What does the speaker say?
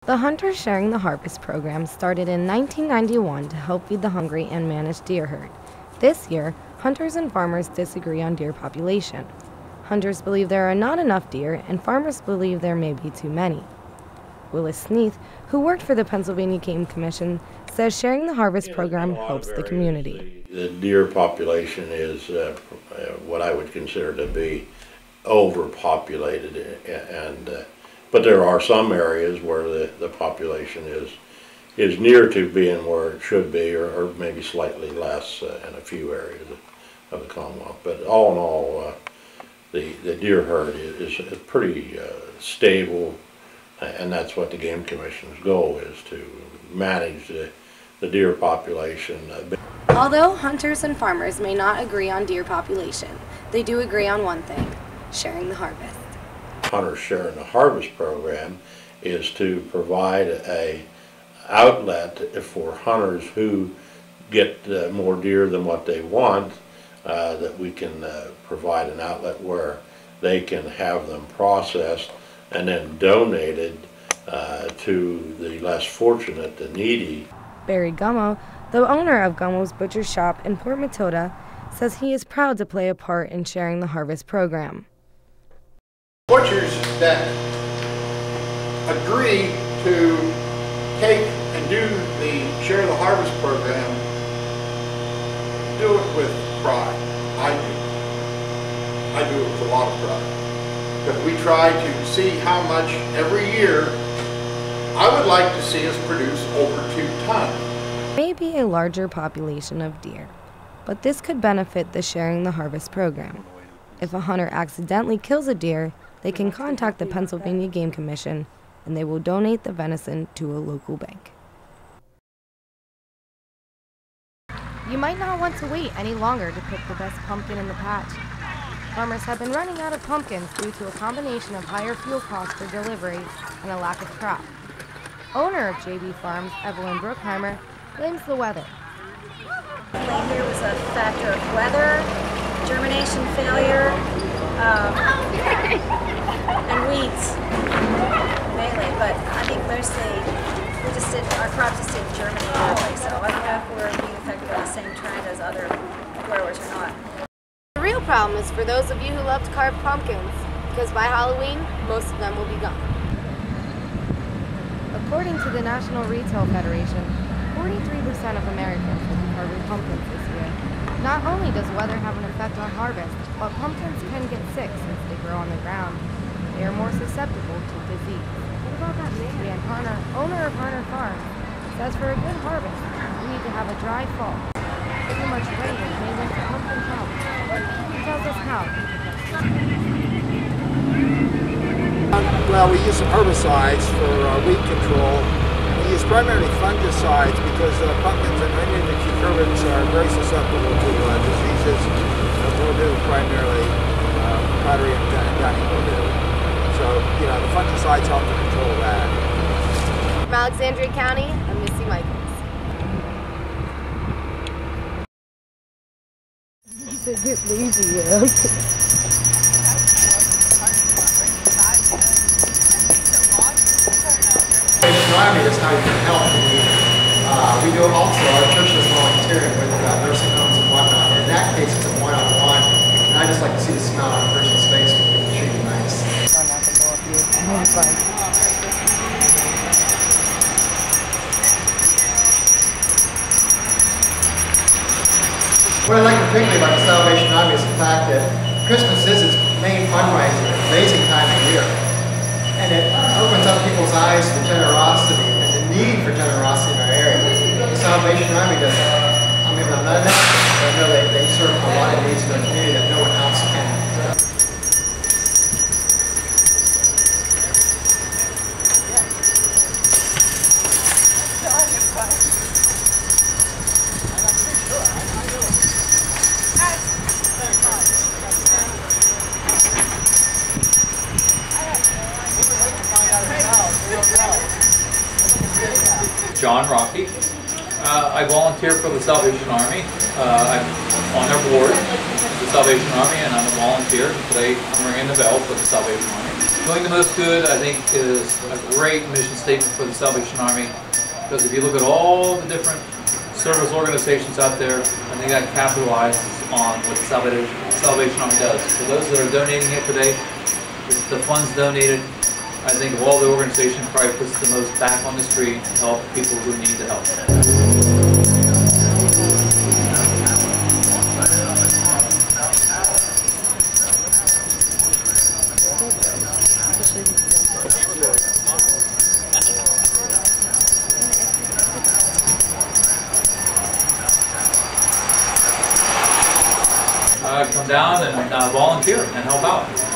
The Hunters Sharing the Harvest program started in 1991 to help feed the hungry and manage deer herd. This year, hunters and farmers disagree on deer population. Hunters believe there are not enough deer, and farmers believe there may be too many. Willis Sneath, who worked for the Pennsylvania Game Commission, says Sharing the Harvest program helps the community. The deer population is what I would consider to be overpopulated, but there are some areas where the population is near to being where it should be, or maybe slightly less in a few areas of the Commonwealth. But all in all, the deer herd is pretty stable, and that's what the Game Commission's goal is, to manage the deer population. Although hunters and farmers may not agree on deer population, they do agree on one thing: sharing the harvest. Hunters Sharing the Harvest program is to provide a outlet for hunters who get more deer than what they want, that we can provide an outlet where they can have them processed and then donated to the less fortunate, the needy. Barry Gummo, the owner of Gummo's Butcher Shop in Port Matilda, says he is proud to play a part in Sharing the Harvest program. Butchers that agree to take and do the Share the Harvest program do it with pride. I do it with a lot of pride, because we try to see how much every year. I would like to see us produce over 2 tons. Maybe a larger population of deer, but this could benefit the Sharing the Harvest program. If a hunter accidentally kills a deer, they can contact the Pennsylvania Game Commission, and they will donate the venison to a local bank. You might not want to wait any longer to pick the best pumpkin in the patch. Farmers have been running out of pumpkins due to a combination of higher fuel costs for delivery and a lack of crop. Owner of JB Farms, Evelyn Bruckheimer, blames the weather. Here was a factor of weather, germination failure, and weeds mainly. But I think mostly our crop just didn't germinate early. So I don't know if we're being affected by the same trend as other growers or not. The real problem is for those of you who love to carve pumpkins, because by Halloween, most of them will be gone. According to the National Retail Federation, 43% of Americans will be carving pumpkins this year. Not only does weather have an effect on harvest, but pumpkins can get sick since they grow on the ground. They are more susceptible to disease. What about that man? Dan Harner, owner of Harner Farms, says for a good harvest, we need to have a dry fall. Too much rain may lead to pumpkin problems. He tells us how. Well, we use some herbicides for weed control. We use primarily fungicides because pumpkins and many of the cucurbits are very susceptible to diseases. Mildew, primarily powdery and downy mildew. So, the fungicides help to control that. From Alexandria County, I'm Missy Michaels. Get lazy, yeah. Is how you can help the needy. We do also, our church is volunteering with nursing homes and whatnot. In that case, it's a one-on-one, and I just like to see the smile on a person's face when people treat you nice. I'm not going to go with you. I'm fine. What I like particularly about the Salvation Army is the fact that Christmas is its main fundraiser, an amazing time of year. And it opens up people's eyes to generosity and the need for generosity in our area. The Salvation Army does that. I mean, I'm not an expert, but I know they serve a lot of needs in our community that no one else can. John Rocky. I volunteer for the Salvation Army. I've on their board, the Salvation Army, and I'm a volunteer. Today I'm ringing the bell for the Salvation Army. Doing the most good, I think, is a great mission statement for the Salvation Army, because if you look at all the different service organizations out there, I think that capitalizes on what the Salvation Army does. For those that are donating it today, the funds donated, I think of all the organizations, probably puts the most back on the street to help people who need the help. Come down and volunteer and help out.